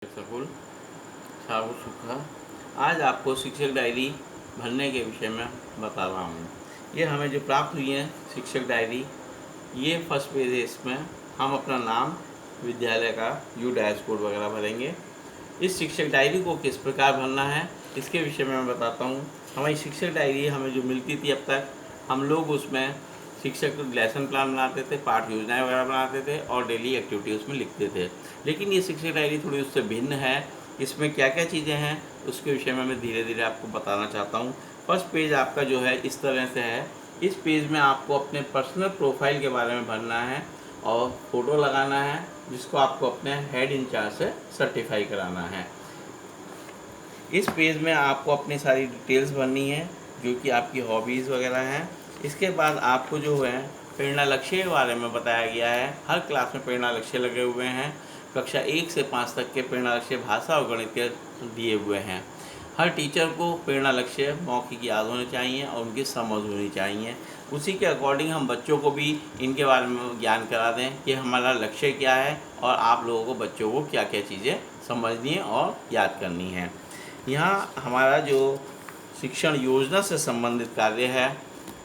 School साबु सुखा। आज आपको शिक्षक डायरी भरने के विषय में बता रहा हूँ। ये हमें जो प्राप्त हुई है शिक्षक डायरी, ये फर्स्ट पेज है। इसमें हम अपना नाम, विद्यालय का डैश कोड वगैरह भरेंगे। इस शिक्षक डायरी को किस प्रकार भरना है इसके विषय में मैं बताता हूँ। हमारी शिक्षक डायरी हमें जो मिलती थी अब तक, हम लोग उसमें शिक्षक लेसन प्लान बनाते थे, पाठ योजनाएं वगैरह बनाते थे और डेली एक्टिविटी उसमें लिखते थे। लेकिन ये शिक्षक डायरी थोड़ी उससे भिन्न है। इसमें क्या क्या चीज़ें हैं उसके विषय में मैं धीरे धीरे आपको बताना चाहता हूँ। फर्स्ट पेज आपका जो है इस तरह से है। इस पेज में आपको अपने पर्सनल प्रोफाइल के बारे में भरना है और फ़ोटो लगाना है, जिसको आपको अपने हेड इंचार्ज से सर्टिफाई कराना है। इस पेज में आपको अपनी सारी डिटेल्स भरनी है, जो कि आपकी हॉबीज़ वगैरह हैं। इसके बाद आपको जो है प्रेरणा लक्ष्य के बारे में बताया गया है। हर क्लास में प्रेरणा लक्ष्य लगे हुए हैं। कक्षा 1 से 5 तक के प्रेरणा लक्ष्य भाषा और गणित के दिए हुए हैं। हर टीचर को प्रेरणा लक्ष्य मौखिक याद होने चाहिए और उनकी समझ होनी चाहिए। उसी के अकॉर्डिंग हम बच्चों को भी इनके बारे में ज्ञान करा दें कि हमारा लक्ष्य क्या है और आप लोगों को, बच्चों को क्या क्या चीज़ें समझनी है और याद करनी है। यहाँ हमारा जो शिक्षण योजना से संबंधित कार्य है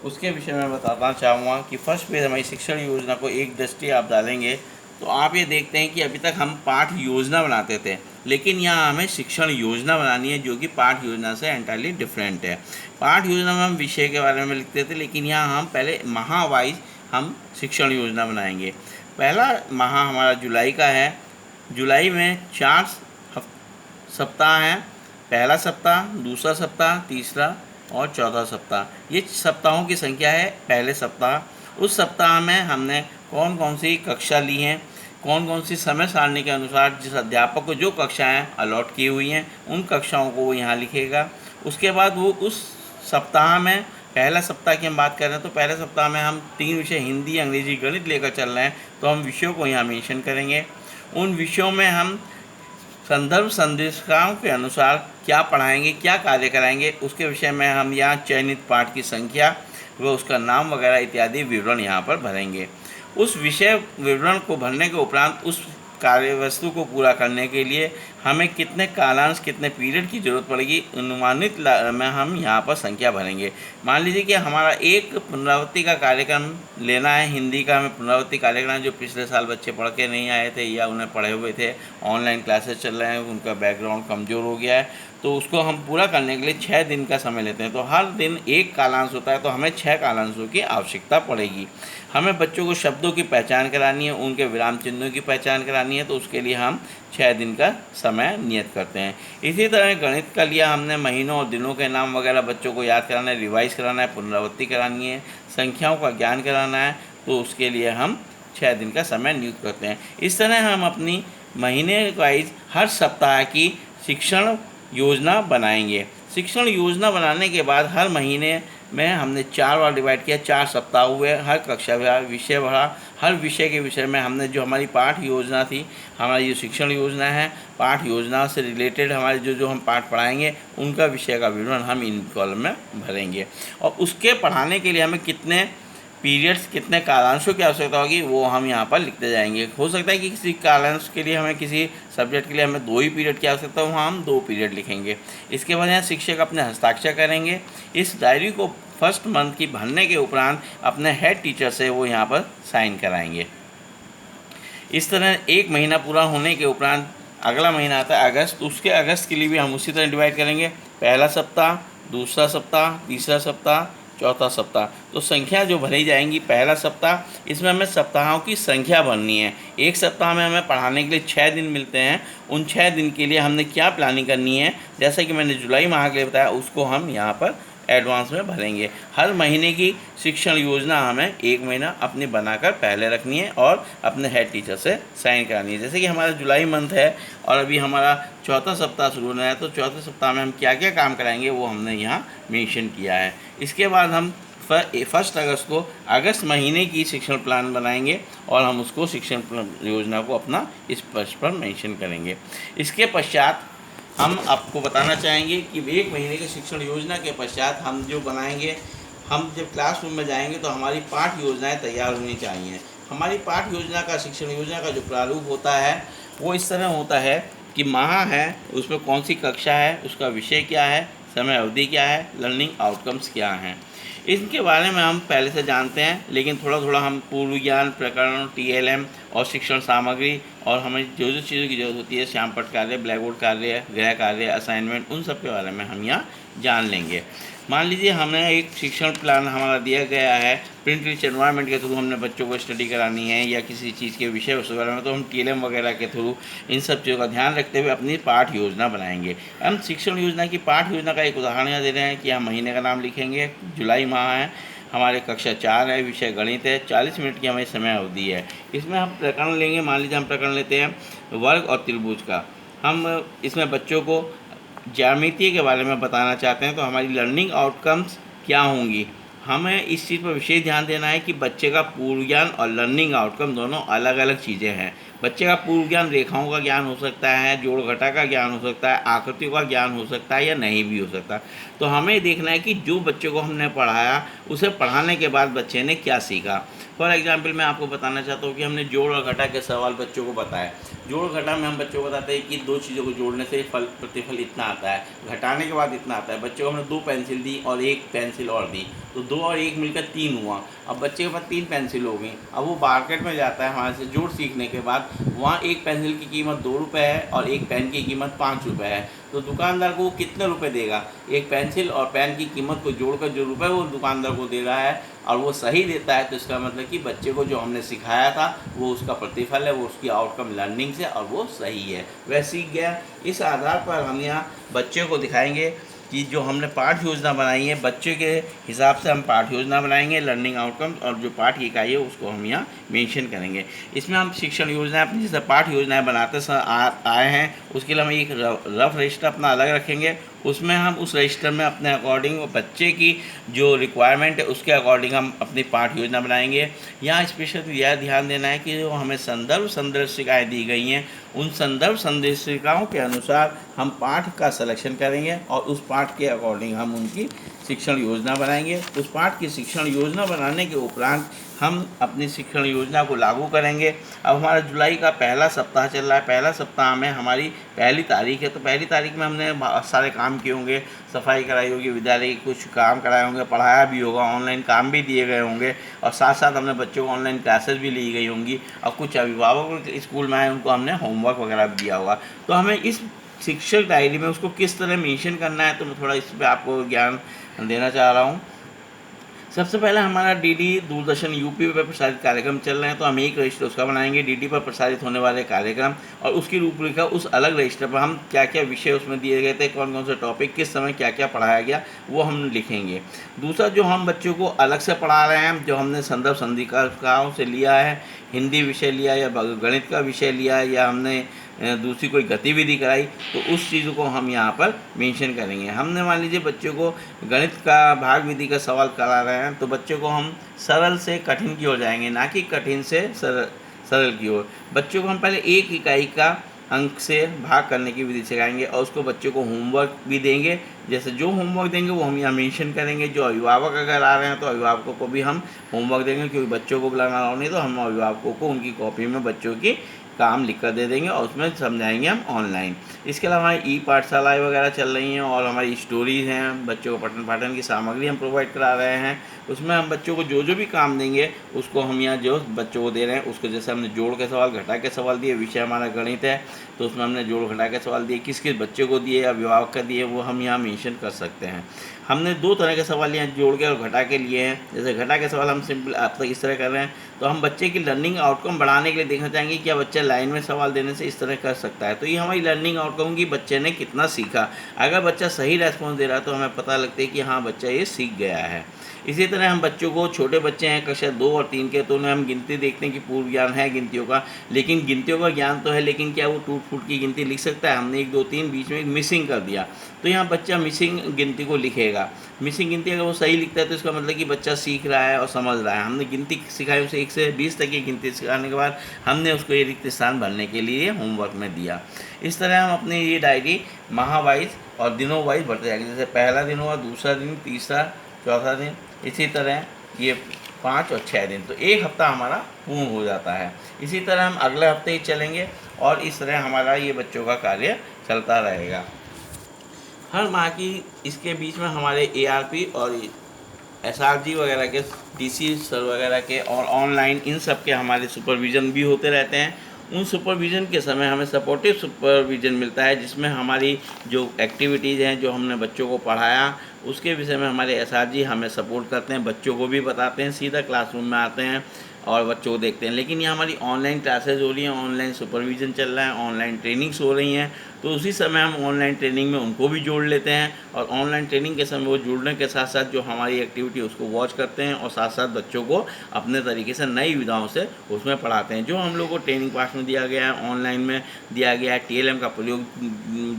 उसके विषय में बताना चाहूँगा कि फर्स्ट पेज हमारी शिक्षण योजना को एक दृष्टि आप डालेंगे तो आप ये देखते हैं कि अभी तक हम पाठ योजना बनाते थे, लेकिन यहाँ हमें शिक्षण योजना बनानी है, जो कि पाठ योजना से एंटायरली डिफरेंट है। पाठ योजना में हम विषय के बारे में लिखते थे, लेकिन यहाँ हम पहले माह वाइज हम शिक्षण योजना बनाएंगे। पहला माह हमारा जुलाई का है। जुलाई में 4 सप्ताह हैं। पहला सप्ताह, दूसरा सप्ताह, तीसरा और चौथा सप्ताह। ये सप्ताहों की संख्या है। पहले सप्ताह, उस सप्ताह में हमने कौन कौन सी कक्षा ली हैं, कौन कौन सी समय सारणी के अनुसार जिस अध्यापक को जो कक्षाएं अलॉट की हुई हैं उन कक्षाओं को वो यहाँ लिखेगा। उसके बाद वो उस सप्ताह में, पहला सप्ताह की हम बात कर रहे हैं तो पहले सप्ताह में हम 3 विषय हिंदी, अंग्रेजी, गणित लेकर चल रहे हैं, तो हम विषयों को यहाँ मेंशन करेंगे। उन विषयों में हम संदर्भ संदेशिकाओं के अनुसार क्या पढ़ाएंगे, क्या कार्य कराएंगे, उसके विषय में हम यहाँ चयनित पाठ की संख्या व उसका नाम वगैरह इत्यादि विवरण यहाँ पर भरेंगे। उस विषय विवरण को भरने के उपरांत उस कार्य वस्तु को पूरा करने के लिए हमें कितने कालांश, कितने पीरियड की ज़रूरत पड़ेगी, अनुमानित में हम यहाँ पर संख्या भरेंगे। मान लीजिए कि हमारा एक पुनरावृत्ति का कार्यक्रम लेना है। हिंदी का हमें पुनरावृत्ति कार्यक्रम, जो पिछले साल बच्चे पढ़ के नहीं आए थे या उन्हें पढ़े हुए थे, ऑनलाइन क्लासेस चल रहे हैं, उनका बैकग्राउंड कमज़ोर हो गया है, तो उसको हम पूरा करने के लिए 6 दिन का समय लेते हैं। तो हर दिन एक कालांश होता है, तो हमें 6 कालांशों की आवश्यकता पड़ेगी। हमें बच्चों को शब्दों की पहचान करानी है, उनके विराम चिन्हों की पहचान करानी है, तो उसके लिए हम 6 दिन का समय नियत करते हैं। इसी तरह गणित का लिया हमने, महीनों और दिनों के नाम वगैरह बच्चों को याद कराना है, रिवाइज कराना है, पुनरावृत्ति करानी है, संख्याओं का ज्ञान कराना है, तो उसके लिए हम 6 दिन का समय नियुक्त करते हैं। इस तरह हम अपनी महीने वाइज हर सप्ताह की शिक्षण योजना बनाएंगे। शिक्षण योजना बनाने के बाद हर महीने में हमने 4 बार डिवाइड किया, 4 सप्ताह हुए। हर कक्षा विषय बढ़ा। हर विषय के विषय में हमने जो हमारी पाठ योजना थी, हमारी जो शिक्षण योजना है, पाठ योजना से रिलेटेड हमारे जो हम पाठ पढ़ाएंगे उनका विषय का विवरण हम इन कॉलम में भरेंगे। और उसके पढ़ाने के लिए हमें कितने पीरियड्स, कितने कालांशों की आवश्यकता होगी, वो हम यहाँ पर लिखते जाएंगे। हो सकता है कि किसी कालांश के लिए हमें, किसी सब्जेक्ट के लिए हमें 2 ही पीरियड की आवश्यकता हो, वहाँ हम 2 पीरियड लिखेंगे। इसके बाद यहाँ शिक्षक अपने हस्ताक्षर करेंगे। इस डायरी को फर्स्ट मंथ की भरने के उपरांत अपने हेड टीचर से वो यहाँ पर साइन कराएंगे। इस तरह 1 महीना पूरा होने के उपरांत अगला महीना आता है अगस्त। उसके अगस्त के लिए भी हम उसी तरह डिवाइड करेंगे। पहला सप्ताह, दूसरा सप्ताह, तीसरा सप्ताह, चौथा सप्ताह। तो संख्या जो भरी जाएंगी, पहला सप्ताह, इसमें हमें सप्ताहों की संख्या भरनी है। एक सप्ताह में हमें पढ़ाने के लिए 6 दिन मिलते हैं। उन 6 दिन के लिए हमने क्या प्लानिंग करनी है, जैसे कि मैंने जुलाई माह के लिए बताया, उसको हम यहाँ पर एडवांस में भरेंगे। हर महीने की शिक्षण योजना हमें 1 महीना अपनी बनाकर पहले रखनी है और अपने हेड टीचर से साइन करानी है। जैसे कि हमारा जुलाई मंथ है और अभी हमारा चौथा सप्ताह शुरू होना है, तो चौथे सप्ताह में हम क्या क्या काम कराएंगे वो हमने यहाँ मेंशन किया है। इसके बाद हम 1 अगस्त को अगस्त महीने की शिक्षण प्लान बनाएंगे और हम उसको शिक्षण योजना को अपना इस पृष्ठ पर मेंशन करेंगे। इसके पश्चात हम आपको बताना चाहेंगे कि 1 महीने के शिक्षण योजना के पश्चात हम जो बनाएंगे, हम जब क्लासरूम में जाएंगे तो हमारी पाठ योजनाएं तैयार होनी चाहिए। हमारी पाठ योजना का, शिक्षण योजना का जो प्रारूप होता है वो इस तरह होता है कि माह है उसमें कौन सी कक्षा है, उसका विषय क्या है, समय अवधि क्या है, लर्निंग आउटकम्स क्या हैं। इनके बारे में हम पहले से जानते हैं, लेकिन थोड़ा थोड़ा हम पूर्व ज्ञान, प्रकरण, TLM और शिक्षण सामग्री और हमें जो जो चीज़ों की जरूरत होती है, श्यामपट्ट कार्य, ब्लैक बोर्ड कार्य, गृह कार्य, असाइनमेंट, उन सब के बारे में हम यहाँ जान लेंगे। मान लीजिए हमें एक शिक्षण प्लान हमारा दिया गया है, प्रिंट रिच एनवायरनमेंट के थ्रू हमने बच्चों को स्टडी करानी है, या किसी चीज़ के विषय उसके बारे में, तो हम TLM वगैरह के थ्रू इन सब चीज़ों का ध्यान रखते हुए अपनी पाठ योजना बनाएंगे। हम शिक्षण योजना की पाठ योजना का एक उदाहरण यहाँ दे रहे हैं कि हम महीने का नाम लिखेंगे, जुलाई माह है, हमारे कक्षा 4 है, विषय गणित है, 40 मिनट की हमारी समय अवधि है। इसमें हम प्रकरण लेंगे, मान लीजिए हम प्रकरण लेते हैं वर्ग और त्रिभुज का। हम इसमें बच्चों को ज्यामिति के बारे में बताना चाहते हैं, तो हमारी लर्निंग आउटकम्स क्या होंगी। हमें इस चीज़ पर विशेष ध्यान देना है कि बच्चे का पूर्व ज्ञान और लर्निंग आउटकम दोनों अलग अलग चीज़ें हैं। बच्चे का पूर्व ज्ञान रेखाओं का ज्ञान हो सकता है, जोड़ घटा का ज्ञान हो सकता है, आकृतियों का ज्ञान हो सकता है, या नहीं भी हो सकता। तो हमें देखना है कि जो बच्चे को हमने पढ़ाया उसे पढ़ाने के बाद बच्चे ने क्या सीखा। फॉर एग्जाम्पल मैं आपको बताना चाहता हूँ कि हमने जोड़ और घटा के सवाल बच्चों को बताए। जोड़ घटा में हम बच्चों को बताते हैं कि दो चीज़ों को जोड़ने से प्रतिफल इतना आता है, घटाने के बाद इतना आता है। बच्चों को हमने 2 पेंसिल दी और 1 पेंसिल और दी, तो 2 और 1 मिलकर 3 हुआ। अब बच्चे के पास 3 पेंसिल हो गई। अब वो मार्केट में जाता है हमारे से जोड़ सीखने के बाद, वहाँ 1 पेंसिल की कीमत 2 रुपये है और 1 पेन की कीमत 5 रुपये है। तो दुकानदार को वो कितने रुपए देगा? एक पेंसिल और पेन की कीमत को जोड़कर जो रुपए वो दुकानदार को दे रहा है और वो सही देता है, तो इसका मतलब कि बच्चे को जो हमने सिखाया था वो उसका प्रतिफल है, वो उसकी आउटकम लर्निंग से, और वो सही है, वह सीख गया। इस आधार पर हम यहाँ बच्चे को दिखाएंगे कि जो हमने पाठ योजना बनाई है, बच्चे के हिसाब से हम पाठ योजना बनाएंगे, लर्निंग आउटकम्स, और जो पाठ की इकाई है उसको हम यहाँ मेंशन करेंगे। इसमें हम शिक्षण योजना अपनी जैसे पाठ योजनाएं बनाते आए हैं, उसके लिए हम एक रफ रजिस्टर अपना अलग रखेंगे। उसमें हम उस रजिस्टर में अपने अकॉर्डिंग बच्चे की जो रिक्वायरमेंट है उसके अकॉर्डिंग हम अपनी पाठ योजना बनाएंगे। यहाँ स्पेशल यह ध्यान देना है कि जो हमें संदर्भ संदर्शिकाएँ दी गई हैं, उन संदर्भ संदर्शिकाओं के अनुसार हम पाठ का सिलेक्शन करेंगे और उस पाठ के अकॉर्डिंग हम उनकी शिक्षण योजना बनाएंगे। उस पाठ की शिक्षण योजना बनाने के उपरांत हम अपनी शिक्षण योजना को लागू करेंगे। अब हमारा जुलाई का पहला सप्ताह चल रहा है। पहला सप्ताह में हमारी पहली तारीख है, तो पहली तारीख में हमने बहुत सारे काम किए होंगे, सफाई कराई होगी, विद्यालय के कुछ काम कराए होंगे, पढ़ाया भी होगा, ऑनलाइन काम भी दिए गए होंगे, और साथ साथ हमने बच्चों को ऑनलाइन क्लासेस भी ली गई होंगी, और कुछ अभिभावक स्कूल में आए उनको हमने होमवर्क वगैरह भी दिया होगा। तो हमें इस शिक्षक डायरी में उसको किस तरह मेंशन करना है, तो मैं थोड़ा इस पर आपको ज्ञान देना चाह रहा हूँ। सबसे पहले हमारा DD दूरदर्शन यूपी पर प्रसारित कार्यक्रम चल रहे हैं, तो हम एक रजिस्टर उसका बनाएंगे, DD पर प्रसारित होने वाले कार्यक्रम, और उसकी रूपरेखा उस अलग रजिस्टर पर हम क्या क्या विषय उसमें दिए गए थे, कौन कौन से टॉपिक किस समय क्या क्या पढ़ाया गया, वो हम लिखेंगे। दूसरा, जो हम बच्चों को अलग से पढ़ा रहे हैं, जो हमने संदर्भ संदिकाओं से लिया है, हिंदी विषय लिया या गणित का विषय लिया या हमने दूसरी कोई गतिविधि कराई, तो उस चीज़ को हम यहाँ पर मेंशन करेंगे। हमने मान लीजिए बच्चों को गणित का भाग विधि का सवाल करा रहे हैं, तो बच्चों को हम सरल से कठिन की ओर जाएंगे, ना कि कठिन से सरल की ओर। बच्चों को हम पहले एक इकाई का अंक से भाग करने की विधि सिखाएंगे और उसको बच्चों को होमवर्क भी देंगे। जैसे जो होमवर्क देंगे वो हम यहाँ मेंशन करेंगे। जो अभिभावक अगर आ रहे हैं तो अभिभावकों को भी हम होमवर्क देंगे, क्योंकि बच्चों को बुलाना नहीं, तो हम अभिभावकों को उनकी कॉपी में बच्चों की काम लिख कर दे देंगे और उसमें समझाएंगे हम ऑनलाइन। इसके अलावा हमारी पाठशालाएँ वगैरह चल रही हैं और हमारी स्टोरीज़ हैं, बच्चों को पठन पाठन की सामग्री हम प्रोवाइड करा रहे हैं। उसमें हम बच्चों को जो जो भी काम देंगे उसको हम यहाँ जो बच्चों को दे रहे हैं उसको, जैसे हमने जोड़ के सवाल, घटा के सवाल दिए, विषय हमारा गणित है तो उसमें हमने जोड़ घटा के सवाल दिए, किस किस बच्चे को दिए, अभिभावक का दिए, वो हम यहाँ मेंशन कर सकते हैं। हमने 2 तरह के सवाल यहाँ जोड़ के और घटा के लिए हैं। जैसे घटा के सवाल हम सिंपल अब तक इस तरह कर रहे हैं, तो हम बच्चे की लर्निंग आउटकम बढ़ाने के लिए देखना चाहेंगे क्या बच्चा लाइन में सवाल देने से इस तरह कर सकता है। तो ये हमारी लर्निंग आउटकम की बच्चे ने कितना सीखा। अगर बच्चा सही रेस्पॉन्स दे रहा है तो हमें पता लगता है कि हाँ बच्चा ये सीख गया है। इसी तरह हम बच्चों को, छोटे बच्चे हैं कक्षा 2 और 3 के, तो उन्हें हम गिनती देखते हैं कि पूर्व ज्ञान है गिनतियों का, लेकिन गिनतियों का ज्ञान तो है, लेकिन क्या वो टूट फूट की गिनती लिख सकता है? हमने 1 2 3 बीच में एक मिसिंग कर दिया, तो यहाँ बच्चा मिसिंग गिनती को लिखेगा। मिसिंग गिनती अगर वो सही लिखता है तो इसका मतलब कि बच्चा सीख रहा है और समझ रहा है। हमने गिनती सिखाई उसे 1 से 20 तक की गिनती सिखाने के बाद हमने उसको ये रिक्त स्थान भरने के लिए होमवर्क में दिया। इस तरह हम अपनी ये डायरी माह वाइज और दिनों वाइज भरते जाएंगे। जैसे पहला दिन हुआ, दूसरा दिन, तीसरा, चौथा दिन, इसी तरह ये 5 और 6 दिन, तो 1 हफ्ता हमारा पूर्ण हो जाता है। इसी तरह हम अगले हफ्ते ही चलेंगे और इस तरह हमारा ये बच्चों का कार्य चलता रहेगा। हर माह की इसके बीच में हमारे ARP और SRG वगैरह के DC सर वगैरह के और ऑनलाइन इन सब के हमारे सुपरविज़न भी होते रहते हैं। उन सुपरविज़न के समय हमें सपोर्टिव सुपरविज़न मिलता है, जिसमें हमारी जो एक्टिविटीज़ हैं, जो हमने बच्चों को पढ़ाया, उसके विषय में हमारे SRG हमें सपोर्ट करते हैं, बच्चों को भी बताते हैं, सीधा क्लासरूम में आते हैं और बच्चों को देखते हैं। लेकिन ये हमारी ऑनलाइन क्लासेज हो रही हैं, ऑनलाइन सुपरविज़न चल रहा है, ऑनलाइन ट्रेनिंग्स हो रही हैं, तो उसी समय हम ऑनलाइन ट्रेनिंग में उनको भी जोड़ लेते हैं और ऑनलाइन ट्रेनिंग के समय वो जुड़ने के साथ साथ जो हमारी एक्टिविटी उसको वॉच करते हैं और साथ साथ बच्चों को अपने तरीके से नई विधाओं से उसमें पढ़ाते हैं। जो हम लोग को ट्रेनिंग पास में दिया गया है, ऑनलाइन में दिया गया है, TLM का प्रयोग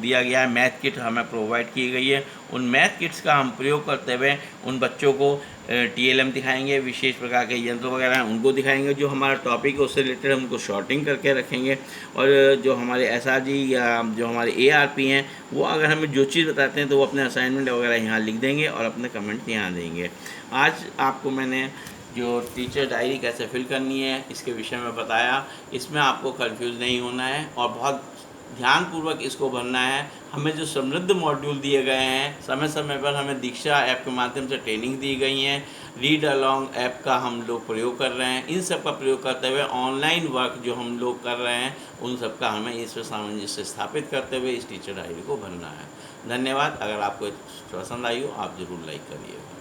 दिया गया है, मैथ किट हमें प्रोवाइड की गई है, उन मैथ किट्स का हम प्रयोग करते हुए उन बच्चों को TLM दिखाएंगे, विशेष प्रकार के यंत्र वगैरह हैं उनको दिखाएंगे, जो हमारा टॉपिक है उससे रिलेटेड हम उनको शॉर्टिंग करके रखेंगे, और जो हमारे SRG या जो हमारे ARP हैं वो अगर हमें जो चीज़ बताते हैं तो वो अपने असाइनमेंट वगैरह यहाँ लिख देंगे और अपने कमेंट यहाँ देंगे। आज आपको मैंने जो टीचर डायरी कैसे फिल करनी है इसके विषय में बताया। इसमें आपको कंफ्यूज नहीं होना है और बहुत ध्यानपूर्वक इसको भरना है। हमें जो समृद्ध मॉड्यूल दिए गए हैं, समय समय पर हमें दीक्षा ऐप के माध्यम से ट्रेनिंग दी गई हैं, रीड अलॉन्ग ऐप का हम लोग प्रयोग कर रहे हैं, इन सब का प्रयोग करते हुए ऑनलाइन वर्क जो हम लोग कर रहे हैं उन सब का हमें इसमें सामंजस्य स्थापित करते हुए इस टीचर डायरी को भरना है। धन्यवाद। अगर आपको पसंद आई हो आप ज़रूर लाइक करिएगा।